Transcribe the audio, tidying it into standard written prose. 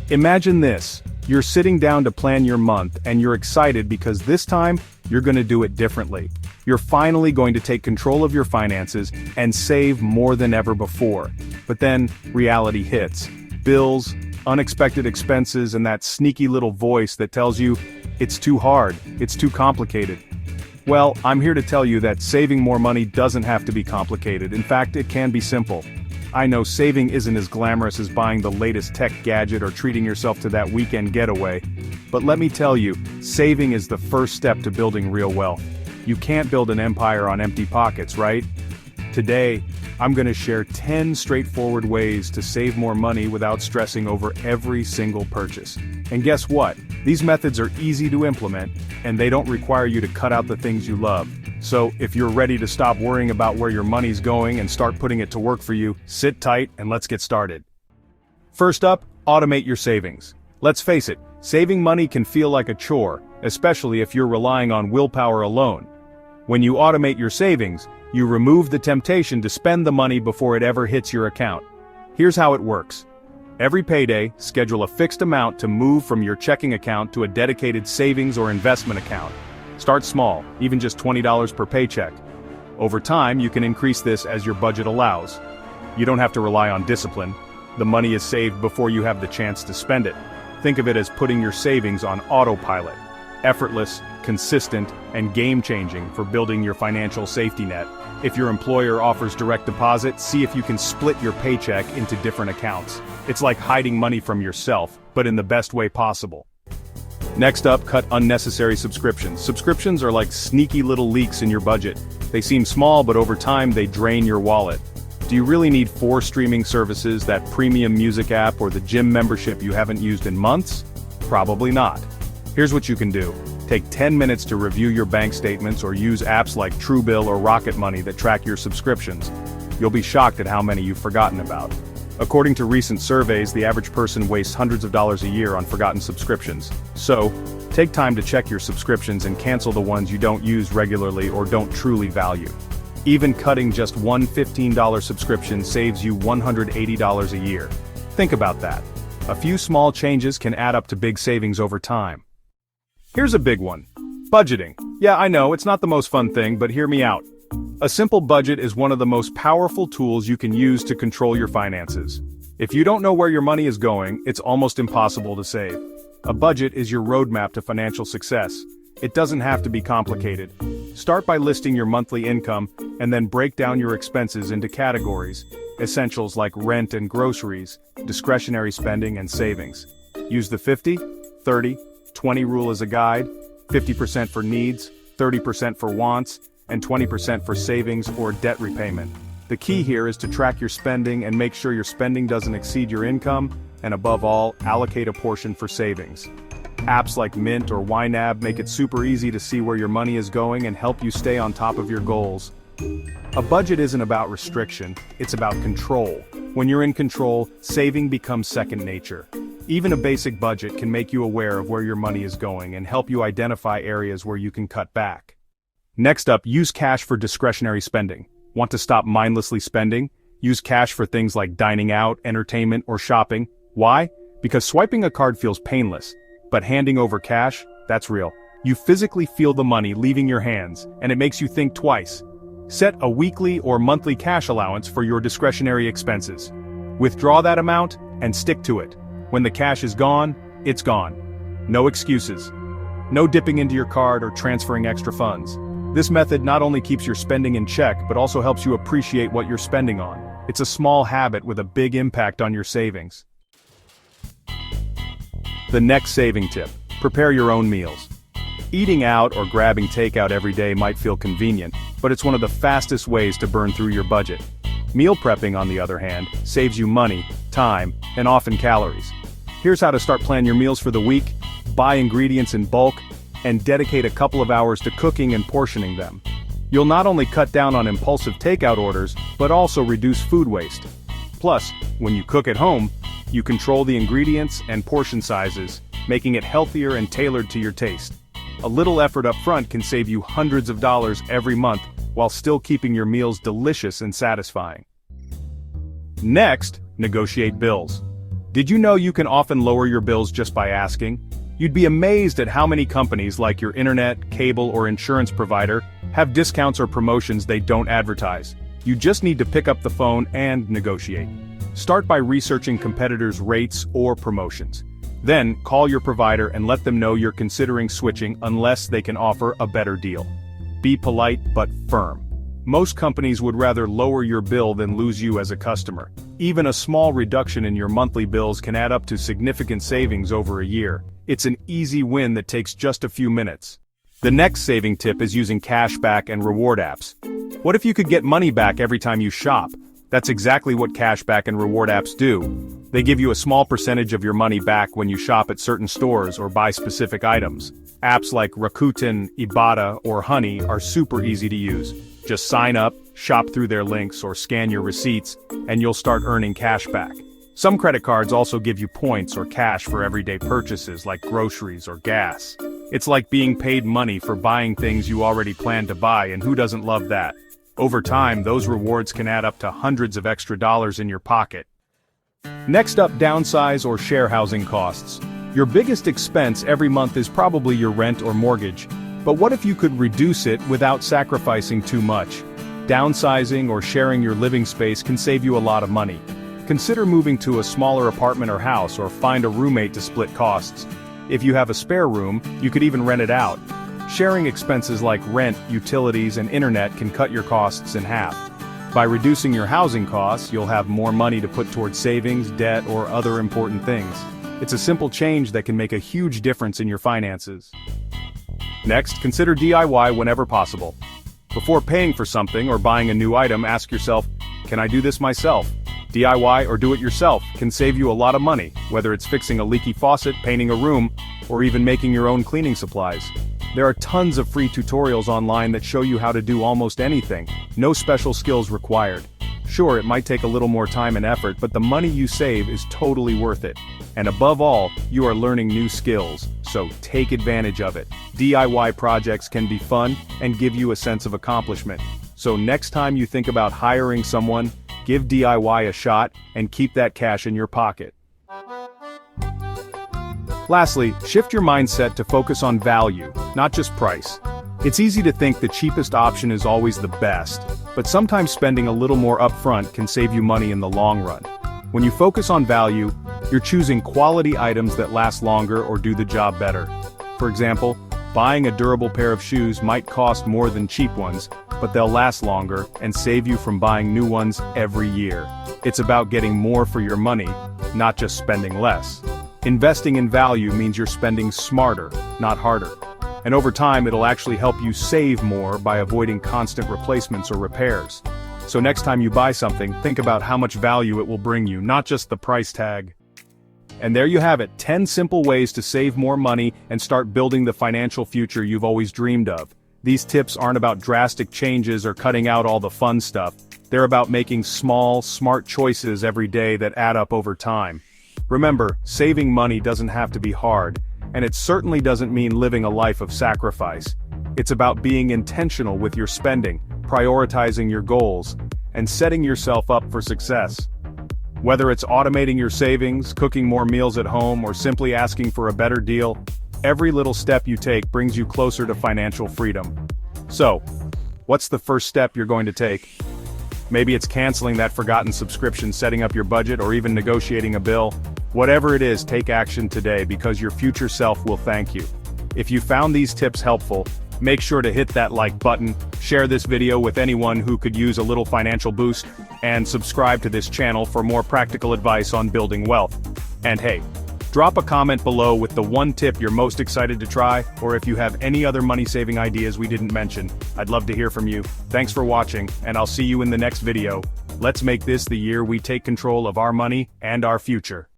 Imagine this. You're sitting down to plan your month and you're excited because this time, you're going to do it differently. You're finally going to take control of your finances and save more than ever before. But then, reality hits. Bills, unexpected expenses, and that sneaky little voice that tells you, it's too hard, it's too complicated. Well, I'm here to tell you that saving more money doesn't have to be complicated. In fact, it can be simple. I know saving isn't as glamorous as buying the latest tech gadget or treating yourself to that weekend getaway. But let me tell you, saving is the first step to building real wealth. You can't build an empire on empty pockets, right? Today, I'm going to share 10 straightforward ways to save more money without stressing over every single purchase. And guess what? These methods are easy to implement, and they don't require you to cut out the things you love. So, if you're ready to stop worrying about where your money's going and start putting it to work for you, sit tight and let's get started. First up, automate your savings. Let's face it, saving money can feel like a chore, especially if you're relying on willpower alone. When you automate your savings, you remove the temptation to spend the money before it ever hits your account. Here's how it works. Every payday, schedule a fixed amount to move from your checking account to a dedicated savings or investment account. Start small, even just $20 per paycheck. Over time, you can increase this as your budget allows. You don't have to rely on discipline. The money is saved before you have the chance to spend it. Think of it as putting your savings on autopilot. Effortless, consistent, and game-changing for building your financial safety net. If your employer offers direct deposit, see if you can split your paycheck into different accounts. It's like hiding money from yourself, but in the best way possible. Next up, cut unnecessary subscriptions. Subscriptions are like sneaky little leaks in your budget. They seem small, but over time they drain your wallet. Do you really need 4 streaming services, that premium music app, or the gym membership you haven't used in months? Probably not. Here's what you can do. Take 10 minutes to review your bank statements or use apps like Truebill or Rocket Money that track your subscriptions. You'll be shocked at how many you've forgotten about. According to recent surveys, the average person wastes hundreds of dollars a year on forgotten subscriptions. So, take time to check your subscriptions and cancel the ones you don't use regularly or don't truly value. Even cutting just one $15 subscription saves you $180 a year. Think about that. A few small changes can add up to big savings over time. Here's a big one. Budgeting. Yeah, I know, it's not the most fun thing, but hear me out. A simple budget is one of the most powerful tools you can use to control your finances. If you don't know where your money is going, it's almost impossible to save. A budget is your roadmap to financial success. It doesn't have to be complicated. Start by listing your monthly income, and then break down your expenses into categories. Essentials like rent and groceries, discretionary spending and savings. Use the 50, 30, 20 rule as a guide, 50% for needs, 30% for wants, and 20% for savings or debt repayment. The key here is to track your spending and make sure your spending doesn't exceed your income, and above all, allocate a portion for savings. Apps like Mint or YNAB make it super easy to see where your money is going and help you stay on top of your goals. A budget isn't about restriction, it's about control. When you're in control, saving becomes second nature. Even a basic budget can make you aware of where your money is going and help you identify areas where you can cut back. Next up, use cash for discretionary spending. Want to stop mindlessly spending? Use cash for things like dining out, entertainment, or shopping. Why? Because swiping a card feels painless. But handing over cash, that's real. You physically feel the money leaving your hands, and it makes you think twice. Set a weekly or monthly cash allowance for your discretionary expenses. Withdraw that amount, and stick to it. When the cash is gone, it's gone. No excuses. No dipping into your card or transferring extra funds. This method not only keeps your spending in check, but also helps you appreciate what you're spending on. It's a small habit with a big impact on your savings. The next saving tip: prepare your own meals. Eating out or grabbing takeout every day might feel convenient, but it's one of the fastest ways to burn through your budget. Meal prepping, on the other hand, saves you money, time, and often calories. Here's how to start planning your meals for the week. Buy ingredients in bulk, and dedicate a couple of hours to cooking and portioning them. You'll not only cut down on impulsive takeout orders, but also reduce food waste. Plus, when you cook at home, you control the ingredients and portion sizes, making it healthier and tailored to your taste. A little effort up front can save you hundreds of dollars every month, while still keeping your meals delicious and satisfying. Next, negotiate bills. Did you know you can often lower your bills just by asking? You'd be amazed at how many companies like your internet, cable, or insurance provider have discounts or promotions they don't advertise. You just need to pick up the phone and negotiate. Start by researching competitors' rates or promotions. Then, call your provider and let them know you're considering switching unless they can offer a better deal. Be polite but firm. Most companies would rather lower your bill than lose you as a customer. Even a small reduction in your monthly bills can add up to significant savings over a year. It's an easy win that takes just a few minutes. The next saving tip is using Cashback and reward apps. What if you could get money back every time you shop? That's exactly what Cashback and reward apps do. They give you a small percentage of your money back when you shop at certain stores or buy specific items. Apps like Rakuten, Ibotta, or Honey are super easy to use. Just sign up, shop through their links, or scan your receipts, and you'll start earning cash back. Some credit cards also give you points or cash for everyday purchases like groceries or gas. It's like being paid money for buying things you already planned to buy, and who doesn't love that? Over time, those rewards can add up to hundreds of extra dollars in your pocket. Next up, downsize or share housing costs. Your biggest expense every month is probably your rent or mortgage. But what if you could reduce it without sacrificing too much? Downsizing or sharing your living space can save you a lot of money. Consider moving to a smaller apartment or house, or find a roommate to split costs. If you have a spare room, you could even rent it out. Sharing expenses like rent, utilities, and internet can cut your costs in half. By reducing your housing costs, you'll have more money to put towards savings, debt, or other important things. It's a simple change that can make a huge difference in your finances. Next, consider DIY whenever possible. Before paying for something or buying a new item, ask yourself, can I do this myself? DIY or do it yourself can save you a lot of money, whether it's fixing a leaky faucet, painting a room, or even making your own cleaning supplies. There are tons of free tutorials online that show you how to do almost anything, no special skills required. Sure, it might take a little more time and effort, but the money you save is totally worth it. And above all, you are learning new skills, so take advantage of it. DIY projects can be fun and give you a sense of accomplishment. So next time you think about hiring someone, give DIY a shot and keep that cash in your pocket. Lastly, shift your mindset to focus on value, not just price. It's easy to think the cheapest option is always the best, but sometimes spending a little more upfront can save you money in the long run. When you focus on value, you're choosing quality items that last longer or do the job better. For example, buying a durable pair of shoes might cost more than cheap ones, but they'll last longer and save you from buying new ones every year. It's about getting more for your money, not just spending less. Investing in value means you're spending smarter, not harder. And over time, it'll actually help you save more by avoiding constant replacements or repairs. So next time you buy something, think about how much value it will bring you, not just the price tag. And there you have it, 10 simple ways to save more money and start building the financial future you've always dreamed of. These tips aren't about drastic changes or cutting out all the fun stuff. They're about making small, smart choices every day that add up over time. Remember, saving money doesn't have to be hard, and it certainly doesn't mean living a life of sacrifice. It's about being intentional with your spending, prioritizing your goals, and setting yourself up for success. Whether it's automating your savings, cooking more meals at home, or simply asking for a better deal, every little step you take brings you closer to financial freedom. So, what's the first step you're going to take? Maybe it's canceling that forgotten subscription, setting up your budget, or even negotiating a bill. Whatever it is, take action today because your future self will thank you. If you found these tips helpful, make sure to hit that like button, share this video with anyone who could use a little financial boost, and subscribe to this channel for more practical advice on building wealth. And hey, drop a comment below with the one tip you're most excited to try, or if you have any other money-saving ideas we didn't mention. I'd love to hear from you. Thanks for watching, and I'll see you in the next video. Let's make this the year we take control of our money and our future.